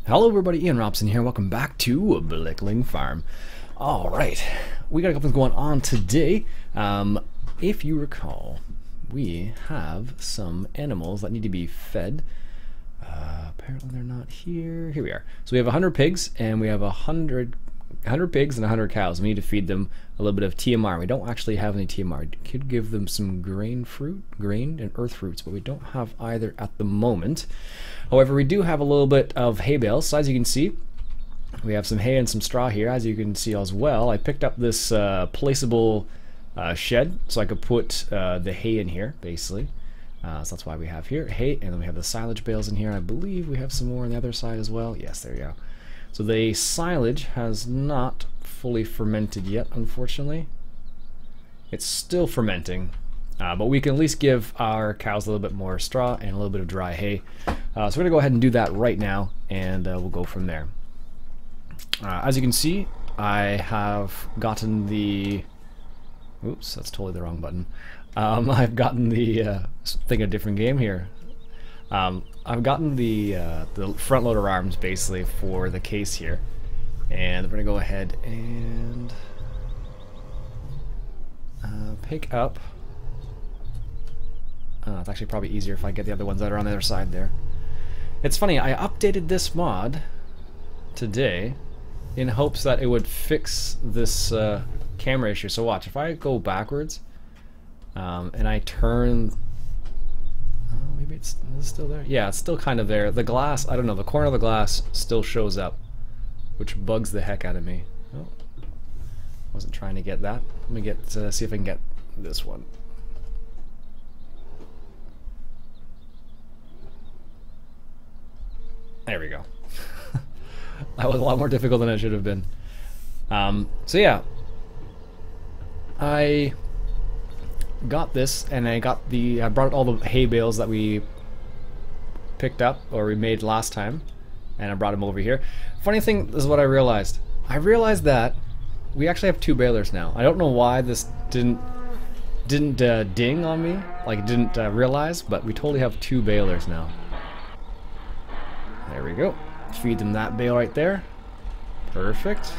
Hello everybody, Iain Robson here. Welcome back to Blickling Farm. Alright, we got a couple things going on today. If you recall, we have some animals that need to be fed. Apparently they're not here. Here we are. So we have 100 pigs and we have 100 pigs and 100 cows. We need to feed them a little bit of TMR. We don't actually have any TMR. We could give them some grain and earth fruits, but we don't have either at the moment. However, we do have a little bit of hay bales. So as you can see, we have some hay and some straw here. As you can see as well, I picked up this placeable shed so I could put the hay in here, basically. So that's why we have here hay, and then we have the silage bales in here. And I believe we have some more on the other side as well. Yes, there you go. So the silage has not fully fermented yet, unfortunately. It's still fermenting, but we can at least give our cows a little bit more straw and a little bit of dry hay. So we're going to go ahead and do that right now, and we'll go from there. As you can see, I have gotten the... Oops, that's totally the wrong button. I've gotten the... think of a different game here. I've gotten the front loader arms basically for the case here, and we're gonna go ahead and pick up. It's actually probably easier if I get the other ones that are on the other side there. It's funny, I updated this mod today in hopes that it would fix this camera issue. So watch, if I go backwards and I turn. Maybe is it still there? Yeah, it's still kind of there. The glass, I don't know, the corner of the glass still shows up, which bugs the heck out of me. Oh, wasn't trying to get that. Let me get see if I can get this one. There we go. That was a lot more difficult than it should have been. So yeah, I got this, and I brought all the hay bales that we picked up, or we made last time, and I brought them over here. Funny thing is what I realized. I realized that we actually have 2 balers now. I don't know why this didn't ding on me, like didn't realize, but we totally have 2 balers now. There we go. Feed them that bale right there. Perfect.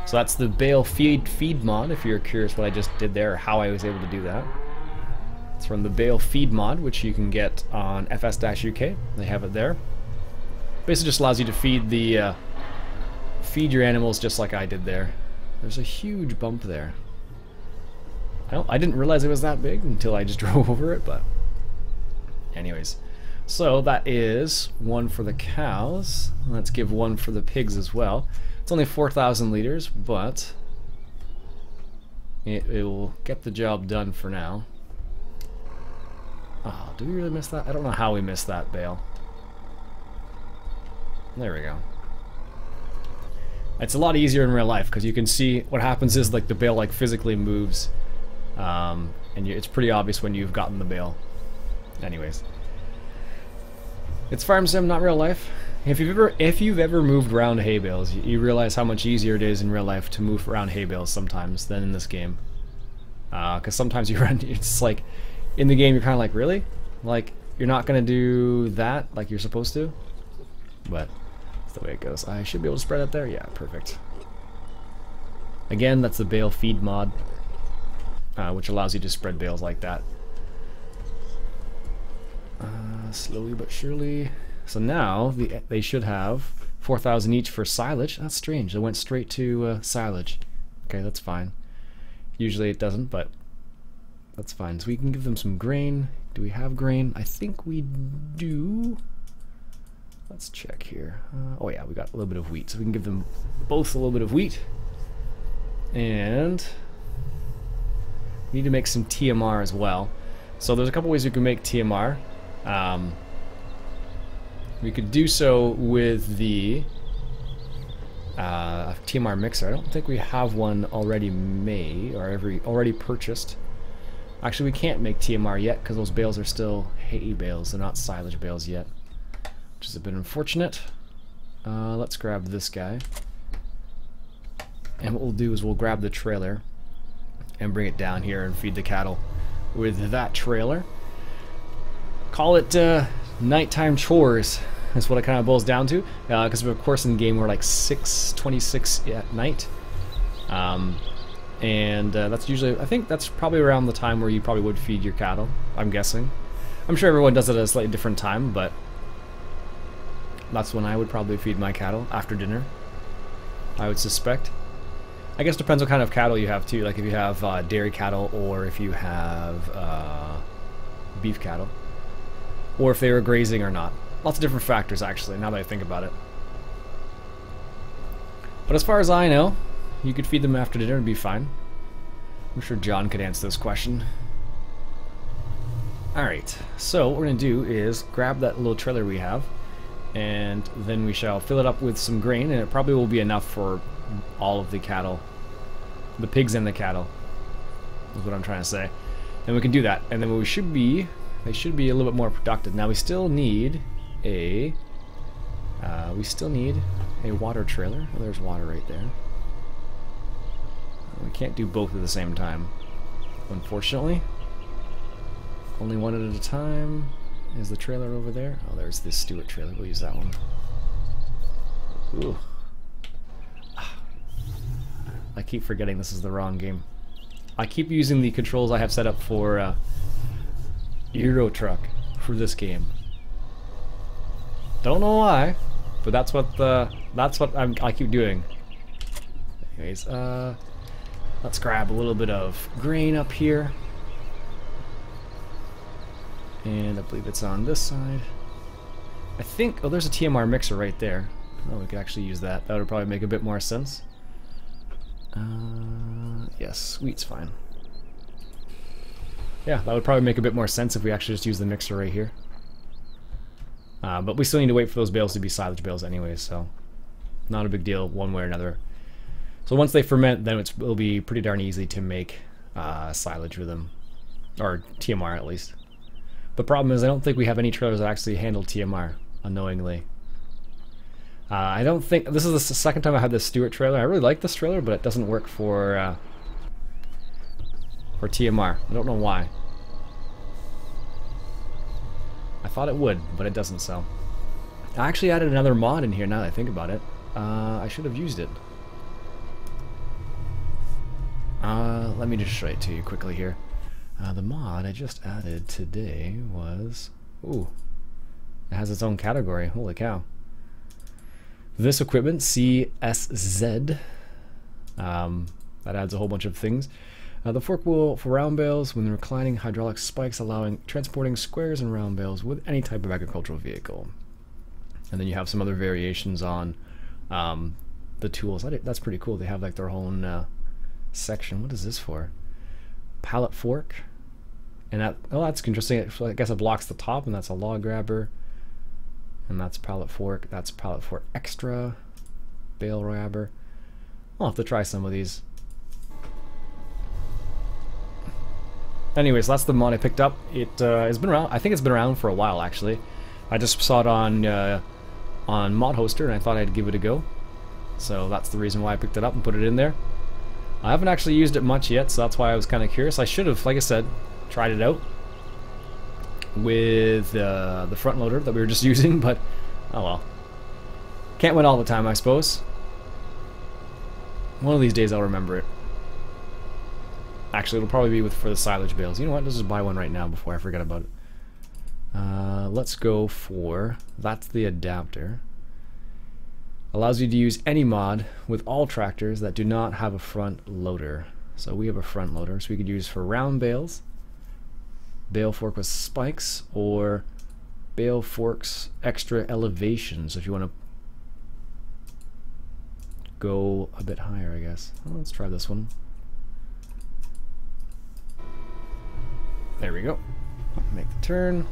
So that's the bale feed mod, if you're curious what I just did there, or how I was able to do that. It's from the bale feed mod, which you can get on FS-UK. They have it there. Basically just allows you to feed your animals just like I did there. There's a huge bump there. I didn't realize it was that big until I just drove over it, but anyways. So that is 1 for the cows. Let's give 1 for the pigs as well. It's only 4,000 liters, but it will get the job done for now. Oh, did we really miss that? I don't know how we missed that bale. There we go. It's a lot easier in real life because you can see what happens is like the bale like physically moves, and it's pretty obvious when you've gotten the bale. Anyways, it's farm sim, not real life. If you've ever moved around hay bales, you realize how much easier it is in real life to move around hay bales sometimes than in this game. Because sometimes you run, it's like in the game you're kind of like, really? Like you're not gonna do that like you're supposed to? But that's the way it goes. I should be able to spread it there. Yeah, perfect. Again, that's the bale feed mod, which allows you to spread bales like that. Slowly but surely. So now they should have 4,000 each for silage. That's strange. They went straight to silage. Okay, that's fine. Usually it doesn't, but that's fine. So we can give them some grain. Do we have grain? I think we do. Let's check here. Oh yeah, we got a little bit of wheat. So we can give them both a little bit of wheat. And we need to make some TMR as well. So there's a couple ways we can make TMR. We could do so with the TMR mixer. I don't think we have one already made or already purchased. Actually, we can't make TMR yet because those bales are still hay bales. They're not silage bales yet, which is a bit unfortunate. Let's grab this guy. And what we'll do is we'll grab the trailer and bring it down here and feed the cattle with that trailer. Call it nighttime chores. is what it kind of boils down to. Because of course in the game we're like 6:26 at night. And that's usually, I think that's probably around the time where you probably would feed your cattle, I'm guessing. I'm sure everyone does it at a slightly different time, but that's when I would probably feed my cattle, after dinner, I would suspect. I guess it depends what kind of cattle you have too, like if you have dairy cattle or if you have beef cattle, or if they were grazing or not. Lots of different factors actually, now that I think about it. But as far as I know, you could feed them after dinner and be fine. I'm sure John could answer this question. Alright, so what we're going to do is grab that little trailer we have, and then we shall fill it up with some grain, and it probably will be enough for all of the cattle. The pigs and the cattle, is what I'm trying to say. And we can do that, and then we should be, they should be a little bit more productive. Now we still need a, water trailer. Oh, there's water right there. We can't do both at the same time, unfortunately. Only one at a time. Is the trailer over there? Oh, there's this Stewart trailer. We'll use that one. Ooh. I keep forgetting this is the wrong game. I keep using the controls I have set up for Euro Truck for this game. Don't know why, but that's what I keep doing. Anyways, let's grab a little bit of grain up here. And I believe it's on this side. I think, oh, there's a TMR mixer right there. Oh, we could actually use that. That would probably make a bit more sense. Yes, wheat's fine. Yeah, that would probably make a bit more sense if we actually just use the mixer right here. But we still need to wait for those bales to be silage bales anyways, so not a big deal one way or another. So once they ferment, then it'll be pretty darn easy to make silage with them, or TMR at least. The problem is I don't think we have any trailers that actually handle TMR, unknowingly. I don't think, this is the second time I had this Stewart trailer. I really like this trailer, but it doesn't work for TMR. I don't know why. I thought it would, but it doesn't, so. I actually added another mod in here now that I think about it. I should have used it. Let me just show it to you quickly here. The mod I just added today was... Ooh. It has its own category. Holy cow. This equipment, CSZ. That adds a whole bunch of things. The fork will for round bales when reclining hydraulic spikes, allowing transporting squares and round bales with any type of agricultural vehicle. And then you have some other variations on the tools. That's pretty cool. They have like their own section. What is this for? Pallet fork. And that, oh, that's interesting. I guess it blocks the top, and that's a log grabber. And that's pallet fork. That's pallet fork extra. Bale grabber. I'll have to try some of these. Anyways, that's the mod I picked up. It has been around. I think it's been around for a while, actually. I just saw it on Mod Hoster, and I thought I'd give it a go. So that's the reason why I picked it up and put it in there. I haven't actually used it much yet, so that's why I was kind of curious. I should have, like I said, tried it out with the front loader that we were just using, but oh well. Can't win all the time, I suppose. One of these days I'll remember it. Actually, it'll probably be for the silage bales. You know what? Let's just buy one right now before I forget about it. Let's go for... That's the adapter. Allows you to use any mod with all tractors that do not have a front loader. So we have a front loader, so we could use for round bales, bale fork with spikes, or bale forks extra elevation. So if you want to go a bit higher, I guess. Well, let's try this one. There we go. Make the turn.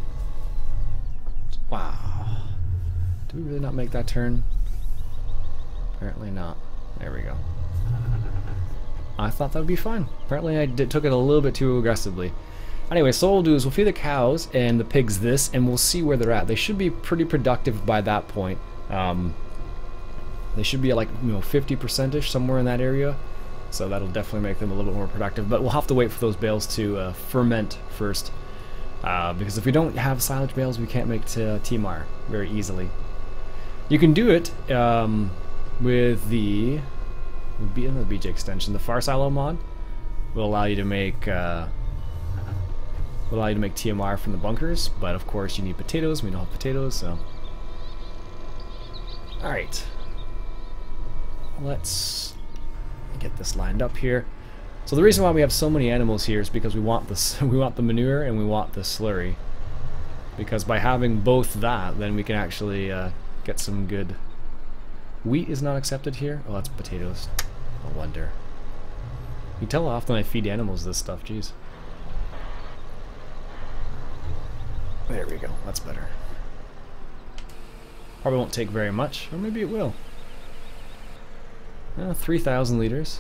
Wow. Did we really not make that turn? Apparently not. There we go. I thought that would be fine. Apparently I took it a little bit too aggressively. Anyway, so what we'll do is we'll feed the cows and the pigs this, and we'll see where they're at. They should be pretty productive by that point. They should be at like 50%ish, somewhere in that area. So that'll definitely make them a little bit more productive. But we'll have to wait for those bales to ferment first. Because if we don't have silage bales, we can't make TMR very easily. You can do it with the BJ extension. The Far Silo mod will allow you to make TMR from the bunkers, but of course you need potatoes. We don't have potatoes, so. All right, let's get this lined up here. So the reason why we have so many animals here is because we want this, we want the manure and we want the slurry. Because by having both that, then we can actually get some good. Wheat is not accepted here. Oh, that's potatoes. No wonder. You can tell how often I feed animals this stuff. Jeez. There we go. That's better. Probably won't take very much, or maybe it will. 3,000 liters.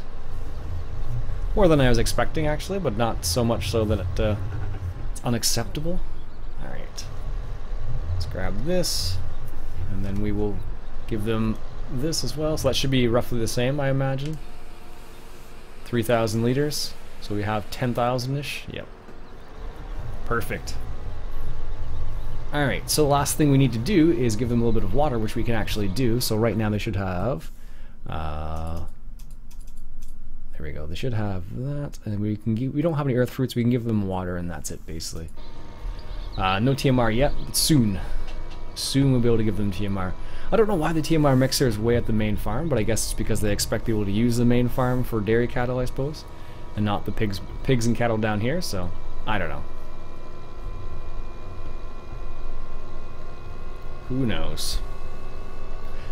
More than I was expecting, actually, but not so much so that it's unacceptable. Alright. Let's grab this, and then we will give them this as well. So that should be roughly the same, I imagine. 3,000 liters. So we have 10,000-ish. Yep. Perfect. Alright, so the last thing we need to do is give them a little bit of water, which we can actually do. So right now they should have... there we go. They should have that, and we don't have any earth fruits. We can give them water, and that's it basically. No TMR yet, but soon we'll be able to give them TMR. I don't know why the TMR mixer is way at the main farm, but I guess it's because they expect people to use the main farm for dairy cattle, I suppose, and not the pigs and cattle down here. So I don't know. Who knows?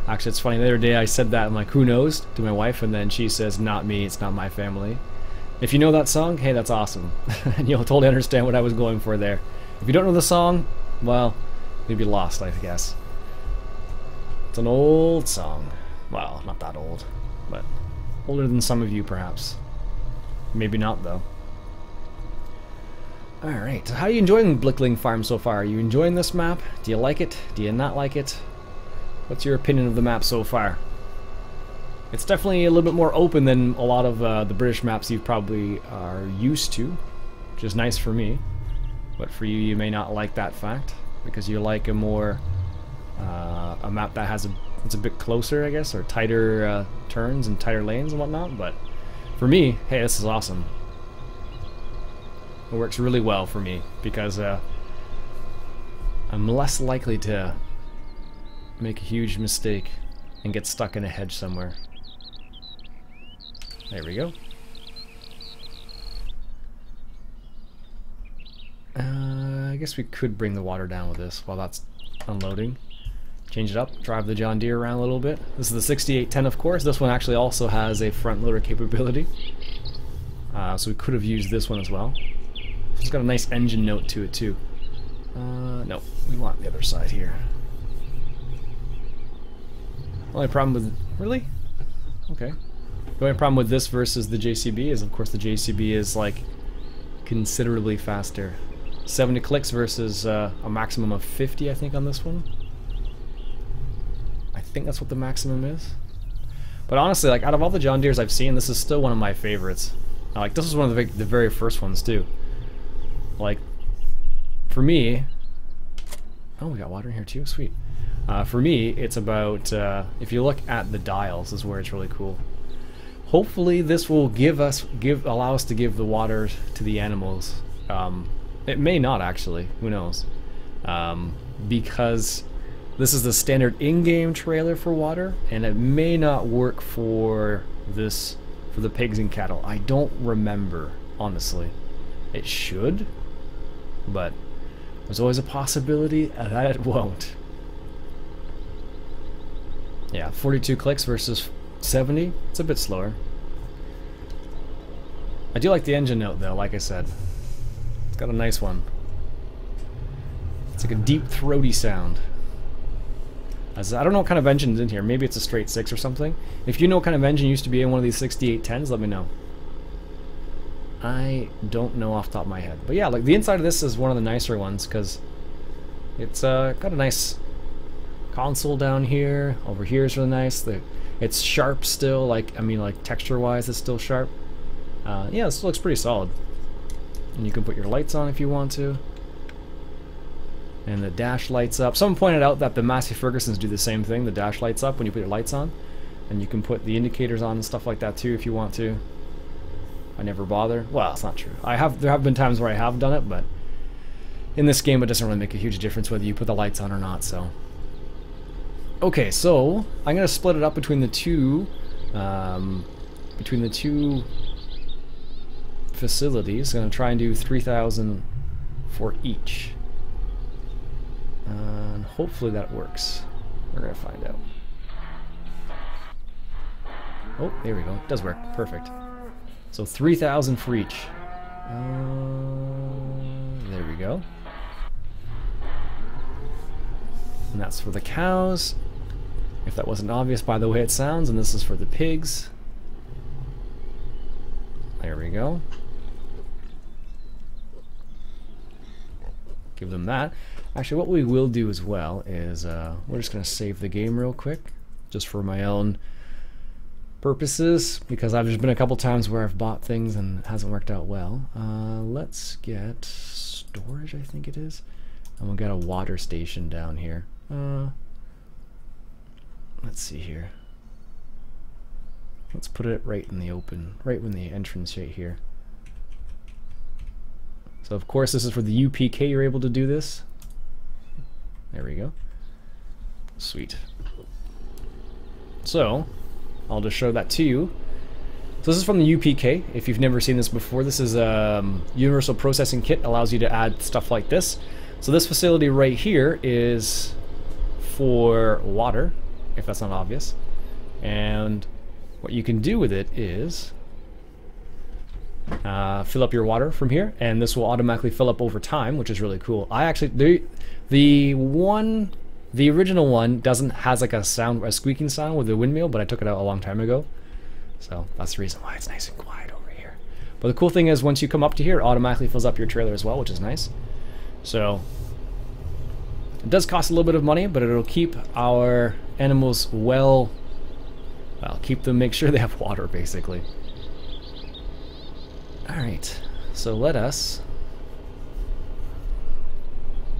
Actually, it's funny, the other day I said that, I'm like, who knows, to my wife, and then she says, not me, it's not my family. If you know that song, hey, that's awesome. And you'll totally understand what I was going for there. If you don't know the song, well, you'd be lost, I guess. It's an old song. Well, not that old, but older than some of you, perhaps. Maybe not, though. Alright, so how are you enjoying Blickling Farm so far? Are you enjoying this map? Do you like it? Do you not like it? What's your opinion of the map so far? It's definitely a little bit more open than a lot of the British maps you probably are used to, which is nice for me. But for you, you may not like that fact, because you like a more a map that has it's a bit closer, I guess, or tighter turns and tighter lanes and whatnot. But for me, hey, this is awesome. It works really well for me because I'm less likely to make a huge mistake and get stuck in a hedge somewhere. There we go. I guess we could bring the water down with this while that's unloading. Change it up, drive the John Deere around a little bit. This is the 6810, of course. This one actually also has a front loader capability. So we could have used this one as well. It's got a nice engine note to it too. No, we want the other side here. Only problem with... Really? Okay. The only problem with this versus the JCB is, of course, the JCB is, like, considerably faster. 70 clicks versus a maximum of 50, I think, on this one. I think that's what the maximum is. But honestly, like, out of all the John Deeres I've seen, this is still one of my favorites. Like, this was one of the very first ones, too. Like, for me... Oh, we got water in here, too? Sweet. For me, it's about, if you look at the dials, is where it's really cool. Hopefully this will allow us to give the water to the animals. It may not, actually, who knows. Because this is the standard in-game trailer for water, and it may not work for this, for the pigs and cattle. I don't remember, honestly. It should, but there's always a possibility that it won't. Yeah, 42 clicks versus 70. It's a bit slower. I do like the engine note though, like I said. It's got a nice one. It's like a deep throaty sound. I don't know what kind of engine's in here. Maybe it's a straight 6 or something. If you know what kind of engine used to be in one of these 6810s, let me know. I don't know off the top of my head. But yeah, like the inside of this is one of the nicer ones because it's got a nice console down here. Over here is really nice. It's sharp still, like, I mean, like texture wise it's still sharp. Yeah, this looks pretty solid. And you can put your lights on if you want to. And the dash lights up. Someone pointed out that the Massey Fergusons do the same thing. The dash lights up when you put your lights on. And you can put the indicators on and stuff like that too if you want to. I never bother. Well, it's not true. There have been times where I have done it, but in this game it doesn't really make a huge difference whether you put the lights on or not, so. Okay, so I'm gonna split it up between the two facilities. I'm gonna try and do 3,000 for each. And hopefully that works. We're gonna find out. Oh, there we go. It does work. Perfect. So 3,000 for each. There we go. And that's for the cows. If that wasn't obvious by the way it sounds, and this is for the pigs. There we go. Give them that. Actually, what we will do as well is we're just going to save the game real quick, just for my own purposes, because there's been a couple times where I've bought things and it hasn't worked out well. Let's get storage, I think it is, and we'll get a water station down here. Let's see here. Let's put it right in the open, right in the entrance right here. So of course this is for the UPK, you're able to do this. There we go. Sweet. So I'll just show that to you. So this is from the UPK. If you've never seen this before, this is a universal processing kit, allows you to add stuff like this. So this facility right here is for water, if that's not obvious. And what you can do with it is fill up your water from here, and this will automatically fill up over time, which is really cool. I actually the original one has like a squeaking sound with the windmill, but I took it out a long time ago, so that's the reason why it's nice and quiet over here. But the cool thing is, once you come up to here, it automatically fills up your trailer as well, which is nice. So it does cost a little bit of money, but it'll keep our animals make sure they have water, basically. Alright, so let us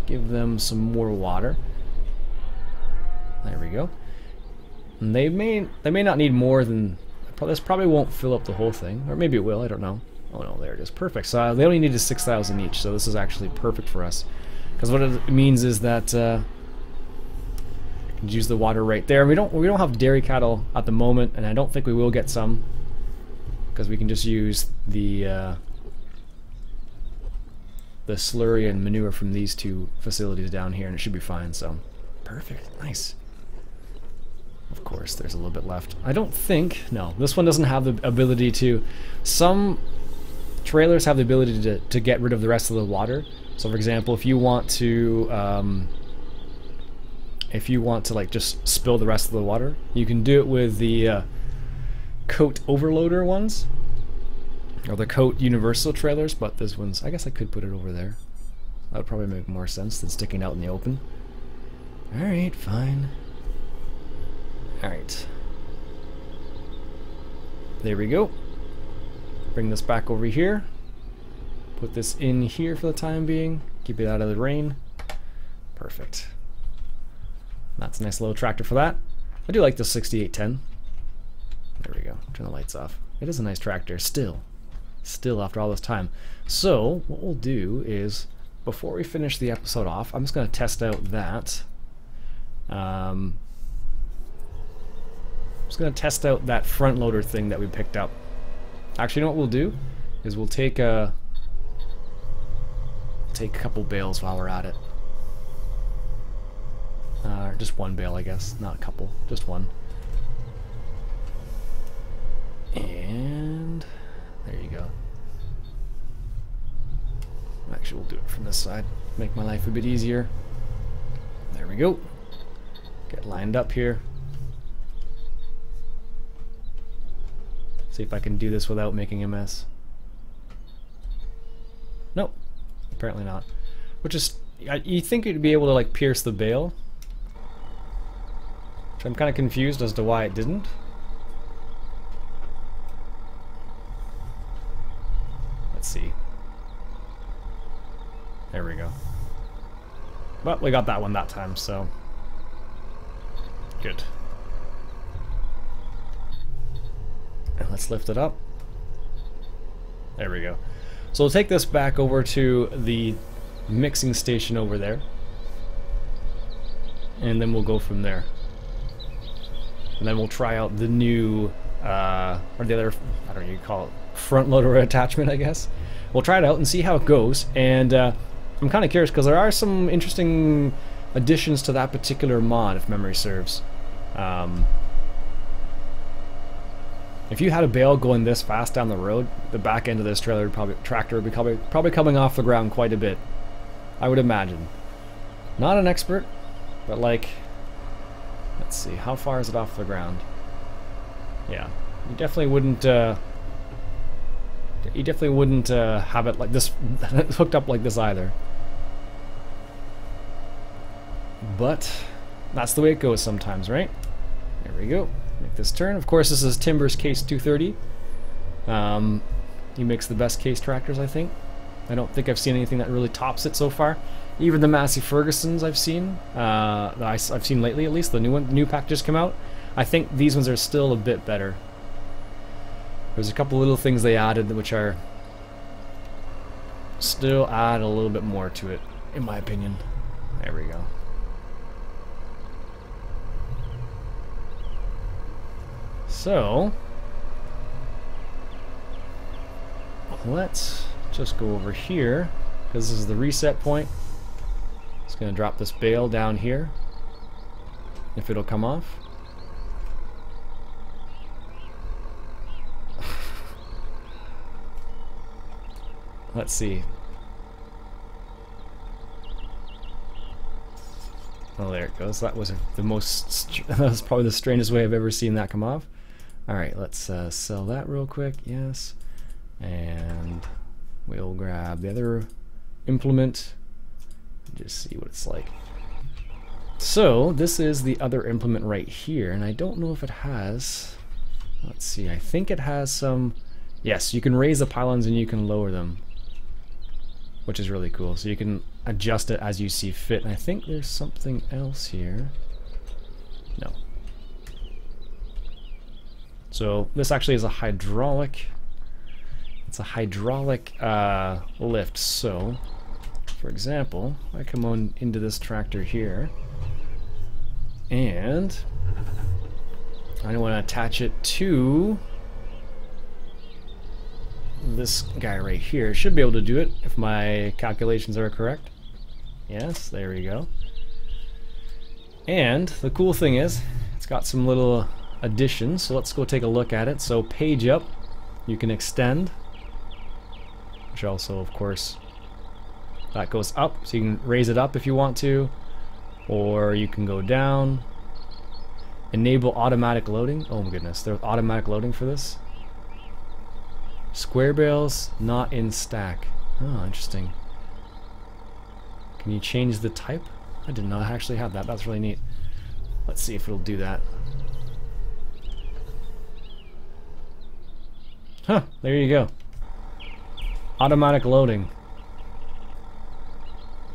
give them some more water. There we go. And they may not need more than, this probably won't fill up the whole thing, or maybe it will, I don't know. Oh no, there it is, perfect. So they only needed 6,000 each, so this is actually perfect for us. Because what it means is that you can use the water right there. We don't have dairy cattle at the moment, and I don't think we will get some, because we can just use the slurry and manure from these two facilities down here, and it should be fine. So perfect, nice. Of course, there's a little bit left. I don't think, no, this one doesn't have the ability to. Some trailers have the ability to get rid of the rest of the water. So for example, if you want to like just spill the rest of the water, you can do it with the coat overloader ones, or the coat universal trailers, but this one's, I guess I could put it over there. That would probably make more sense than sticking out in the open. Alright, fine. Alright. There we go. Bring this back over here. Put this in here for the time being. Keep it out of the rain. Perfect. That's a nice little tractor for that. I do like the 6810. There we go. Turn the lights off. It is a nice tractor, still after all this time. So what we'll do is, before we finish the episode off, I'm just going to test out that. I'm just going to test out that front loader thing that we picked up. Actually, you know what we'll do is we'll take a couple bales while we're at it. Just one bale, I guess, not a couple, just one. And there you go. Actually, we'll do it from this side, make my life a bit easier. There we go. Get lined up here. See if I can do this without making a mess. Nope, apparently not. Which is, you think you'd be able to like pierce the bale, which I'm kind of confused as to why it didn't. Let's see. There we go. But we got that one that time, so good. And let's lift it up. There we go. So we'll take this back over to the mixing station over there, and then we'll go from there. And then we'll try out the new, or the other, I don't know, you call it front loader attachment, I guess. We'll try it out and see how it goes. And I'm kind of curious because there are some interesting additions to that particular mod, if memory serves. If you had a bale going this fast down the road, the back end of this tractor would be probably coming off the ground quite a bit, I would imagine. Not an expert, but like, let's see, how far is it off the ground? Yeah, you definitely wouldn't. Have it like this, hooked up like this either. But that's the way it goes sometimes, right? There we go. Make this turn. Of course, this is Timber's Case 230. He makes the best case tractors, I think. I don't think I've seen anything that really tops it so far. Even the Massey Fergusons I've seen, I've seen lately at least, the new pack just come out. I think these ones are still a bit better. There's a couple little things they added which are still add a little bit more to it, in my opinion. There we go. So let's just go over here, because this is the reset point. It's going to drop this bale down here, if it'll come off. Let's see. Oh, there it goes. That was that was probably the strangest way I've ever seen that come off. Alright, let's sell that real quick. Yes. And we'll grab the other implement and just see what it's like. So this is the other implement right here, and I don't know if it has, let's see, I think it has some, yes, you can raise the pylons and you can lower them, which is really cool. So you can adjust it as you see fit. And I think there's something else here. No. So this actually is a hydraulic. It's a hydraulic lift. So, for example, I come on into this tractor here, and I want to attach it to this guy right here. Should be able to do it if my calculations are correct. Yes, there we go. And the cool thing is, it's got some little additions, so let's go take a look at it. So page up, you can extend, which also, of course, that goes up, so you can raise it up if you want to, or you can go down. Enable automatic loading. Oh my goodness, there's automatic loading for this. Square bales not in stack. Oh, interesting. Can you change the type? I did not actually have that. That's really neat. Let's see if it'll do that. Huh, there you go. Automatic loading.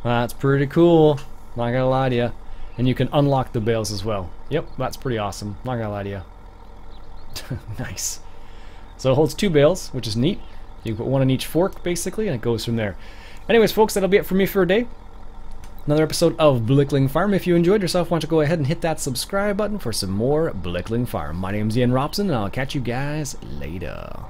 That's pretty cool. Not gonna lie to you. And you can unlock the bales as well. Yep, that's pretty awesome. Not gonna lie to you. Nice. So it holds 2 bales, which is neat. You can put one on each fork, basically, and it goes from there. Anyways, folks, that'll be it for me for a day. Another episode of Blickling Farm. If you enjoyed yourself, why don't you go ahead and hit that subscribe button for some more Blickling Farm. My name's Iain Robson, and I'll catch you guys later.